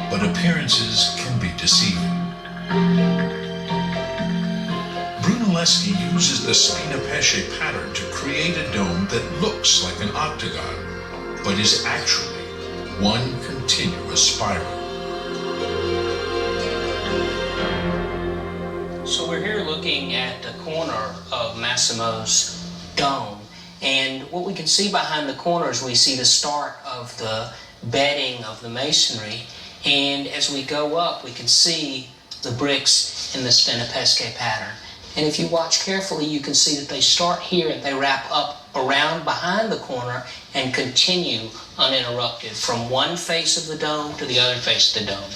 but appearances can be deceiving. Brunelleschi uses the spina pesce pattern to create a dome that looks like an octagon, but is actually one continuous spiral. So we're here looking at the corner of Massimo's dome, and what we can see behind the corners, we see the start of the bedding of the masonry, and as we go up we can see the bricks in the spina pesce pattern. And if you watch carefully, you can see that they start here and they wrap up around behind the corner and continue uninterrupted from one face of the dome to the other face of the dome.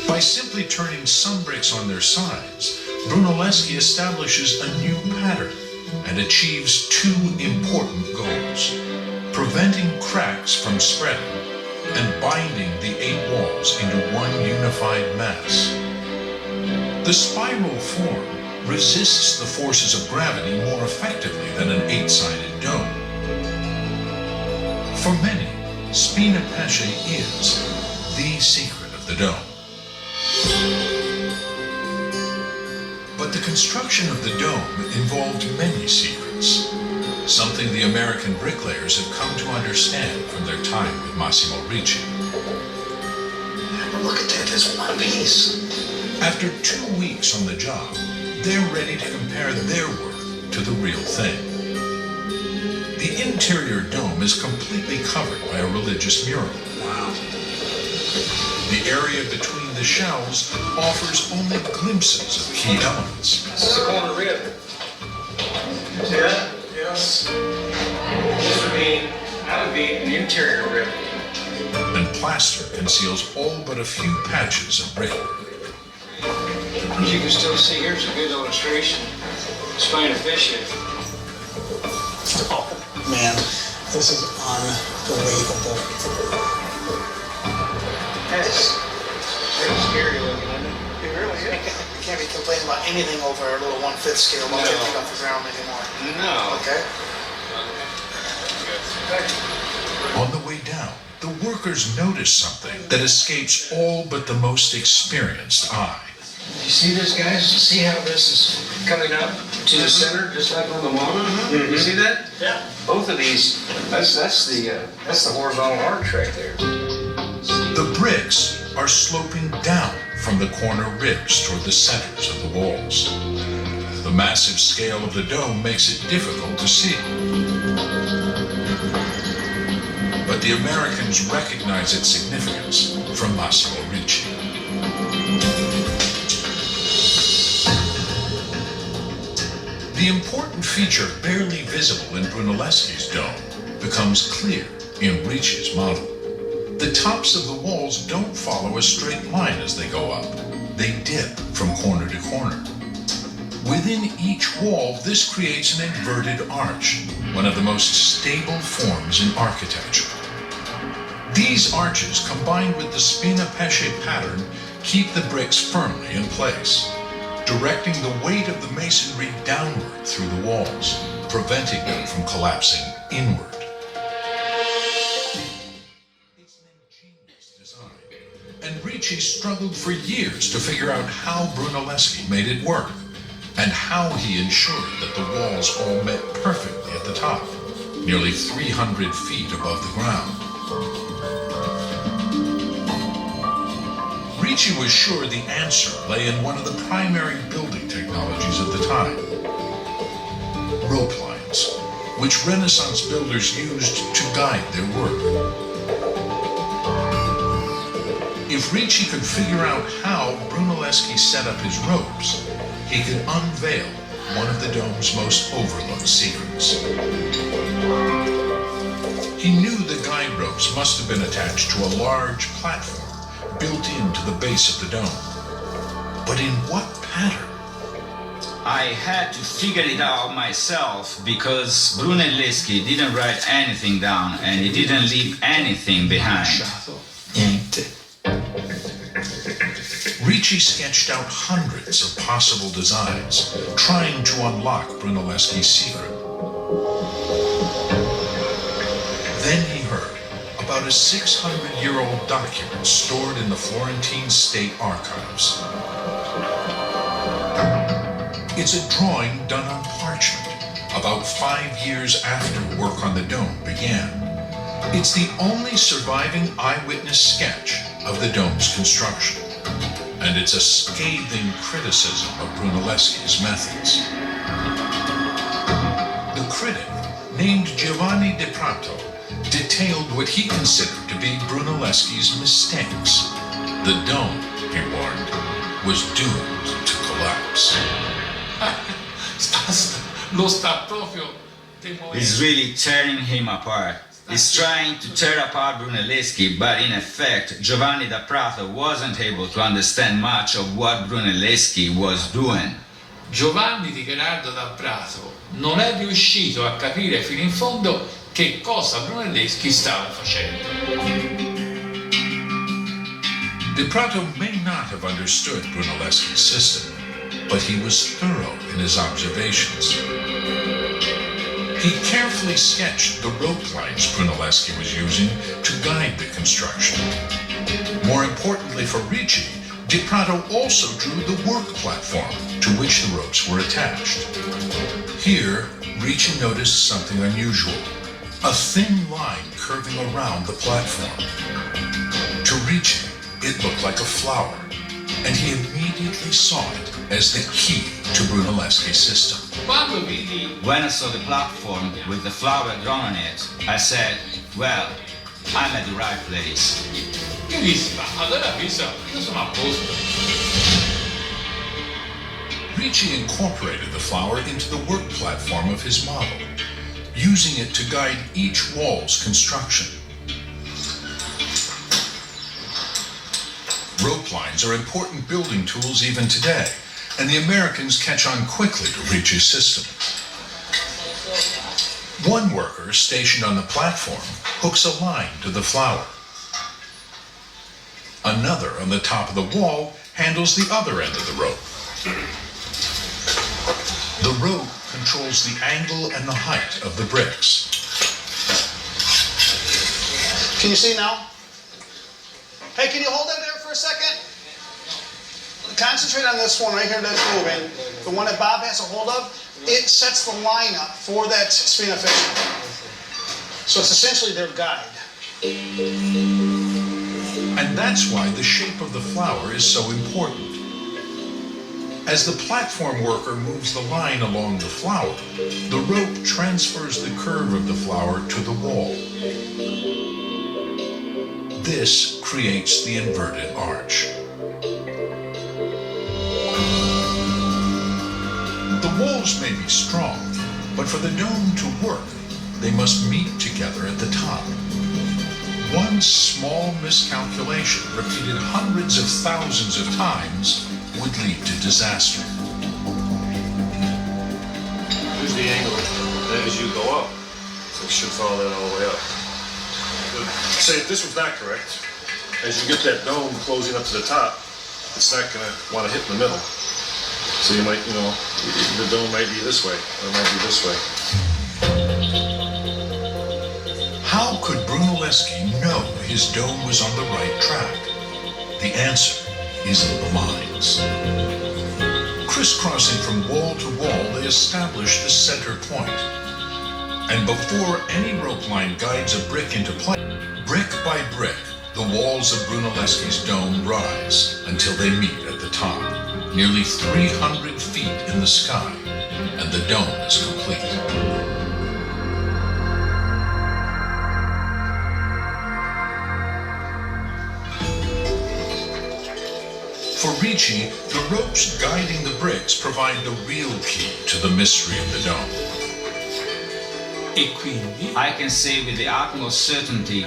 By simply turning some bricks on their sides, Brunelleschi establishes a new pattern and achieves two important goals: preventing cracks from spreading and binding the 8 walls into one unified mass. The spiral form resists the forces of gravity more effectively than an 8-sided dome. For many, spina pesce is the secret of the dome. But the construction of the dome involved many secrets, something the American bricklayers have come to understand from their time with Massimo Ricci. Look at that, there's one piece. After 2 weeks on the job, they're ready to compare their work to the real thing. The interior dome is completely covered by a religious mural. Wow. The area between the shelves offers only glimpses of key elements. This is a corner rib. See that? Yes. That would be an interior rib. And plaster conceals all but a few patches of brickwork. As you can still see, here's a good illustration. Spina pesce. Oh, man, this is unbelievable. That's pretty scary looking, isn't it? It really is. You can't be complaining about anything over a little 1/5 scale about No. 50 off the ground anymore. No. Okay? On the way down, the workers notice something that escapes all but the most experienced eye. You see this, guys? See how this is coming up to the center, just like on the wall? You see that? Yeah. Both of these, that's the horizontal arch right there. The bricks are sloping down from the corner ribs toward the centers of the walls. The massive scale of the dome makes it difficult to see. But the Americans recognize its significance from Massimo Ricci. The important feature barely visible in Brunelleschi's dome becomes clear in Ricci's model. The tops of the walls don't follow a straight line as they go up. They dip from corner to corner. Within each wall, this creates an inverted arch, one of the most stable forms in architecture. These arches, combined with the spina pesce pattern, keep the bricks firmly in place, directing the weight of the masonry downward through the walls, preventing them from collapsing inward. It's an ingenious design, and Ricci struggled for years to figure out how Brunelleschi made it work, and how he ensured that the walls all met perfectly at the top, nearly 300 feet above the ground. Ricci was sure the answer lay in one of the primary building technologies of the time: rope lines, which Renaissance builders used to guide their work. If Ricci could figure out how Brunelleschi set up his ropes, he could unveil one of the dome's most overlooked secrets. He knew the guide ropes must have been attached to a large platform built into the base of the dome. But in what pattern? I had to figure it out myself because Brunelleschi didn't write anything down and he didn't leave anything behind. Niente. Ricci sketched out hundreds of possible designs, trying to unlock Brunelleschi's secret. Then he heard about a a 600-year-old document stored in the Florentine State Archives. It's a drawing done on parchment about 5 years after work on the dome began. It's the only surviving eyewitness sketch of the dome's construction, and it's a scathing criticism of Brunelleschi's methods. The critic, named Giovanni Di Prato, detailed what he considered to be Brunelleschi's mistakes. The dome, he warned, was doomed to collapse. Lo sta proprio demolendo. He's really tearing him apart. He's trying to tear apart Brunelleschi, but in effect, Giovanni da Prato wasn't able to understand much of what Brunelleschi was doing. Giovanni di Gerardo da Prato non è riuscito a capire fino in fondo che cosa Brunelleschi stava facendo. Di Prato may not have understood Brunelleschi's system, but he was thorough in his observations. He carefully sketched the rope lines Brunelleschi was using to guide the construction. More importantly for Ricci, Di Prato also drew the work platform to which the ropes were attached. Here, Ricci noticed something unusual, a thin line curving around the platform. To Ricci, it looked like a flower, and he immediately saw it as the key to Brunelleschi's system. Quando vidi When I saw the platform with the flower drawn on it, I said, well, I'm at the right place. io dissi, ma allora penso, io sono a posto. Ricci incorporated the flower into the work platform of his model, using it to guide each wall's construction. Rope lines are important building tools even today, and the Americans catch on quickly to Ricci's system. One worker stationed on the platform hooks a line to the flower. Another on the top of the wall handles the other end of the rope. The rope controls the angle and the height of the bricks. Can you see now? Hey, can you hold that there for a second? Concentrate on this one right here that's moving. The one that Bob has a hold of, it sets the line up for that spinifection. So it's essentially their guide. And that's why the shape of the flower is so important. As the platform worker moves the line along the flower, the rope transfers the curve of the flower to the wall. This creates the inverted arch. The walls may be strong, but for the dome to work, they must meet together at the top. One small miscalculation, repeated hundreds of thousands of times, would lead to disaster. Here's the angle as you go up. So you should follow that all the way up. But say if this was not correct, as you get that dome closing up to the top, it's not going to want to hit in the middle. So you might, the dome might be this way, or it might be this way. How could Brunelleschi know his dome was on the right track? The answer is in the lines. Crisscrossing from wall to wall, they establish the center point. And before any rope line guides a brick into place, brick by brick, the walls of Brunelleschi's dome rise until they meet at the top, nearly 300 feet in the sky, and the dome is complete. For Ricci, the ropes guiding the bricks provide the real key to the mystery of the dome. E quindi I can say with the utmost certainty,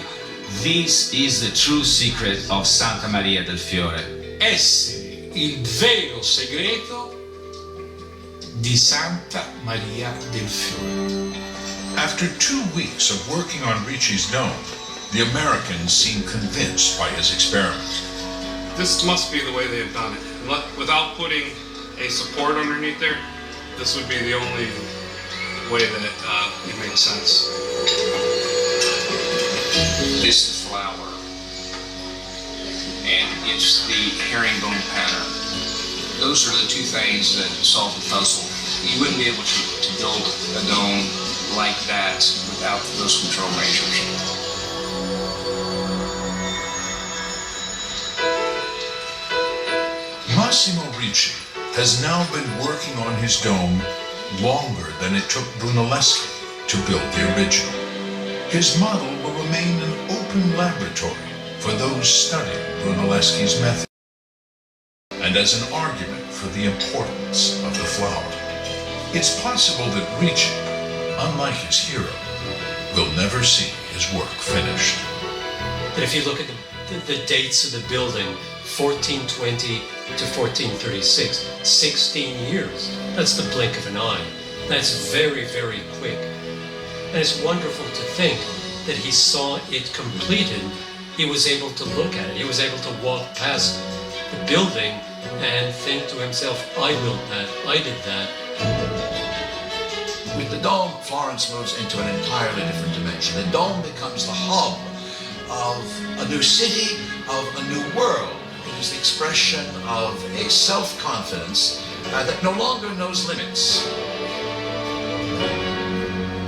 this is the true secret of Santa Maria del Fiore. essere il vero segreto di Santa Maria del Fiore. After 2 weeks of working on Ricci's dome, the Americans seemed convinced by his experiment. This must be the way they have done it. Without putting a support underneath there, this would be the only way that it makes sense. This is the it's the herringbone pattern. Those are the two things that solve the puzzle. You wouldn't be able to build a dome like that without those control measures. Massimo Ricci has now been working on his dome longer than it took Brunelleschi to build the original. His model will remain an open laboratory for those studying Brunelleschi's method, and as an argument for the importance of the flower. It's possible that Ricci, unlike his hero, will never see his work finished. But if you look at the dates of the building, 1420 to 1436, 16 years. That's the blink of an eye. That's very, very quick. And it's wonderful to think that he saw it completed. He was able to look at it. He was able to walk past the building and think to himself, I built that, I did that. With the dome, Florence moves into an entirely different dimension. The dome becomes the hub of a new city, of a new world. It is the expression of a self-confidence that no longer knows limits.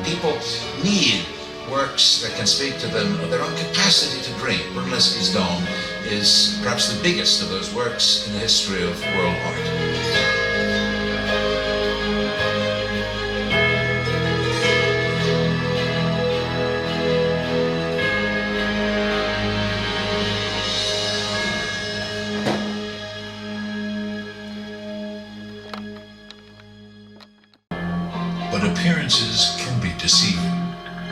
People need works that can speak to them of their own capacity to dream. Brunelleschi's dome is perhaps the biggest of those works in the history of world art. But appearances